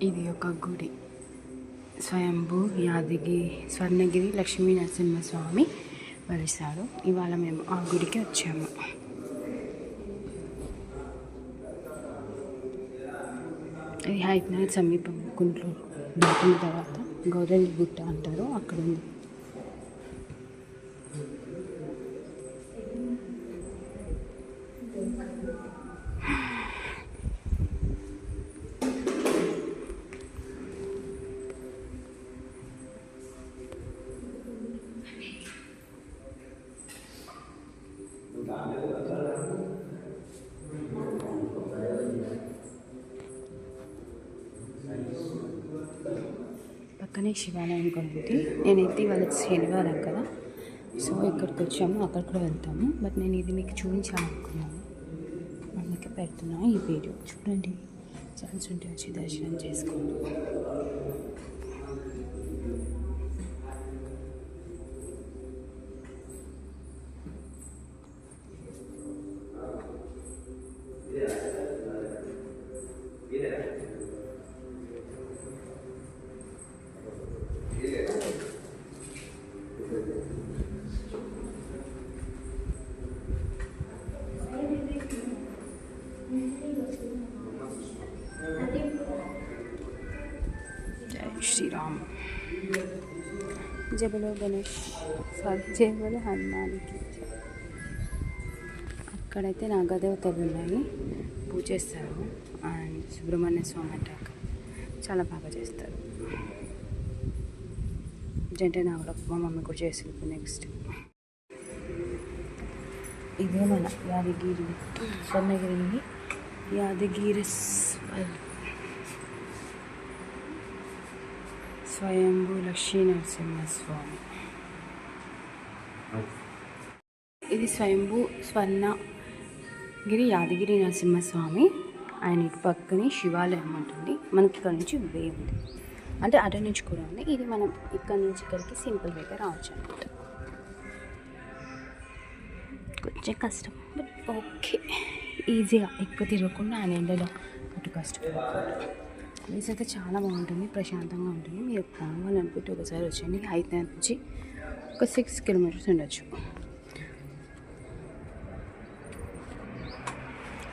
ఇది ఒక గుడి. స్వయంభూ యాదగిరి స్వర్ణగిరి లక్ష్మీ నరసింహస్వామి వెలిసాడు. ఇవాళ మేము ఆ గుడికి వచ్చాము. ఇది హైదరాబాద్ సమీపం గుంటూరు దాటిన తర్వాత గౌరవి గుట్ట అంటారు, అక్కడ ఉంది. పక్కనే శివాలయం కూడా ఉంది. నేనైతే ఇవాళ శనివారం కదా, సో ఇక్కడికి వచ్చాము, అక్కడ కూడా వెళ్తాము. బట్ నేను ఇది మీకు చూపించాలనుకున్నాను, అందుకే పెడుతున్నా ఈ వీడియో. చూడండి, ఛాన్స్ ఉంటే వచ్చి దర్శనం చేసుకోండి. జై శ్రీరామ్. జబలో గణేష్ జయబలో హనుమానికి. అక్కడైతే నాగదేవతలు ఉన్నాయి, పూజ చేస్తారు. అండ్ సుబ్రహ్మణ్య స్వామి అంటాక చాలా బాగా చేస్తారు. జంటే నాగలకు మా మమ్మీ కూడా చేసింది. నెక్స్ట్ ఇదే మన యాదగిరి స్వర్ణగిరి యాదగిరి స్వయంభూ లక్ష్మీ నరసింహస్వామి. ఇది స్వయంభూ స్వర్ణగిరి యాదగిరి నరసింహస్వామి. ఆయన ఇటు పక్కనే శివాలయం ఉంటుంది. మనకి ఇక్కడ నుంచి వే ఉంది, అంటే అటు నుంచి కూడా ఉంది. ఇది మనం ఇక్కడ నుంచి ఇక్కడికి సింపుల్ వేగా రావచ్చు అనమాట. కొంచెం కష్టం, బట్ ఓకే, ఈజీగా ఎక్కువ తిరగకుండా ఆయన ఎండలో అటు కష్టపడకుండా. ప్లేస్ అయితే చాలా బాగుంటుంది, ప్రశాంతంగా ఉంటుంది. మీరు కావాలనుకుంటే ఒకసారి వచ్చండి. హైదరాబాద్ నుంచి ఒక 6 కిలోమీటర్స్ ఉండొచ్చు.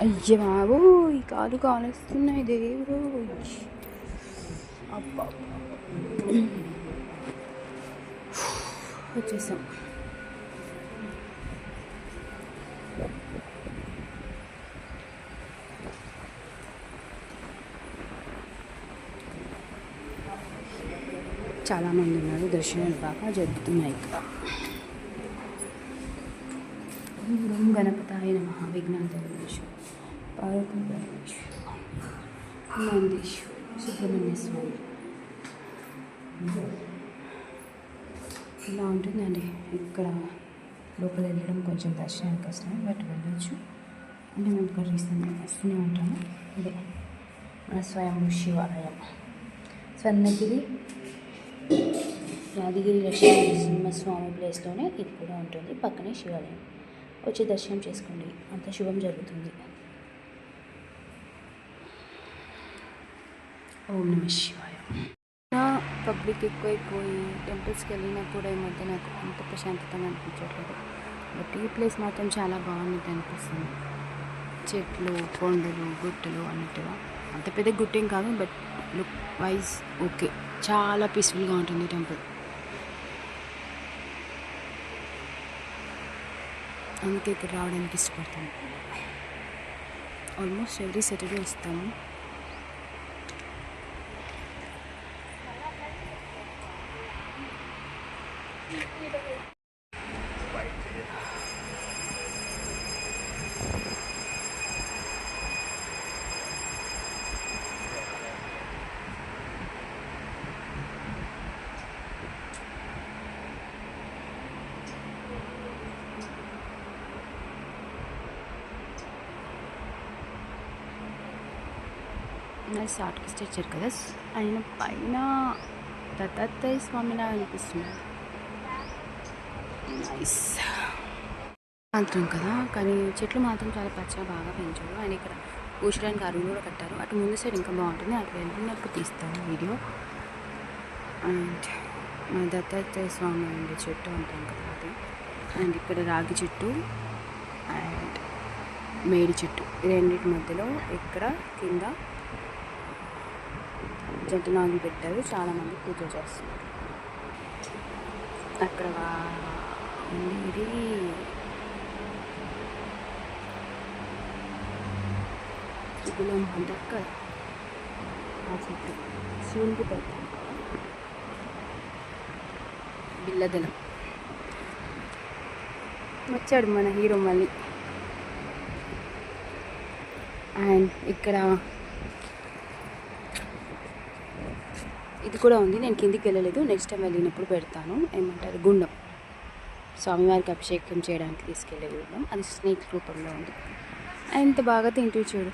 అయ్య బాబు, ఈ కాలు కాలుస్తున్నాయి దేవుడు. అబ్బా, వచ్చేసాం. చాలామంది ఉన్నారు, దర్శనాలు బాగా జరుగుతున్నాయి ఇక్కడ. ఓం గణపతాయ నమః. విఘ్నాంతరేశ్వర పార్వతీ నందీశ్వర సుబ్రహ్మణ్య స్వామి. ఇలా ఉంటుందండి. ఇక్కడ లోపల వెళ్ళడం కొంచెం దర్శనానికి కష్టం, బట్ వెళ్ళొచ్చు. అంటే మేము ఇక్కడ రీసెంట్గా వస్తూనే ఉంటాము. ఇదే మన స్వయంభూ శివాలయం, స్వర్ణగిరి యాదగిరి లక్ష్మీ నరసింహస్వామి ప్లేస్లోనే ఇది కూడా ఉంటుంది. పక్కనే శివాలయం. వచ్చి దర్శనం చేసుకోండి, అంత శుభం జరుగుతుంది. ఓం నమః శివాయ. పబ్లిక్ ఎక్కువైపోయి టెంపుల్స్కి వెళ్ళినప్పుడు ఈ మధ్య నాకు అంత ప్రశాంతతంగా అనిపించట్లేదు. బట్ ఈ ప్లేస్ మాత్రం చాలా బాగుంది అనిపిస్తుంది. చెట్లు, కొండలు, గుట్టలు అన్నట్టుగా. అంత పెద్ద గుట్టేం కాదు, బట్ లుక్ వైజ్ ఓకే, చాలా పీస్ఫుల్గా ఉంటుంది టెంపుల్. అందుకే ఇక్కడ రావడానికి ఇష్టపడతాను. ఆల్మోస్ట్ ఎవ్రీ సాటర్డే వస్తాము. నైస్ ఆర్టిస్ట్ ఇచ్చారు కదా, ఆయన పైన దత్తాత్రేయ స్వామిలా అనిపిస్తున్నారు. నైస్. సాయంత్రం కదా, కానీ చెట్లు మాత్రం చాలా పచ్చగా బాగా పెంచారు. ఆయన ఇక్కడ కూర్చోడానికి అరుగు కూడా కట్టారు. అటు ముందు సైడ్ ఇంకా బాగుంటుంది, అటు వెళ్ళినప్పుడు తీస్తాను వీడియో. అండ్ మా దత్తాత్రేయ స్వామి ఉండే చెట్టు అంటాం కదా అది. అండ్ ఇక్కడ రాగి చెట్టు అండ్ మేడి చెట్టు, ఈ రెండింటి మధ్యలో ఇక్కడ కింద జంట నాగులు పెట్టారు. చాలామంది పూజ చేస్తున్నారు. అక్కడ ఇది గులం దక్క ఆ చెట్టు శివునికి పెడతాం, బిల్లదలం. వచ్చాడు మన హీరో మళ్ళీ. అండ్ ఇక్కడ ఇది కూడా ఉంది, నేను కిందికి వెళ్ళలేదు, నెక్స్ట్ టైం వెళ్ళినప్పుడు పెడతాను. ఏమంటారు, గుండం, స్వామివారికి అభిషేకం చేయడానికి తీసుకెళ్ళే గుండం, అది స్నేక్ రూపంలో ఉంది. ఎంత బాగా తింటూ చూడు.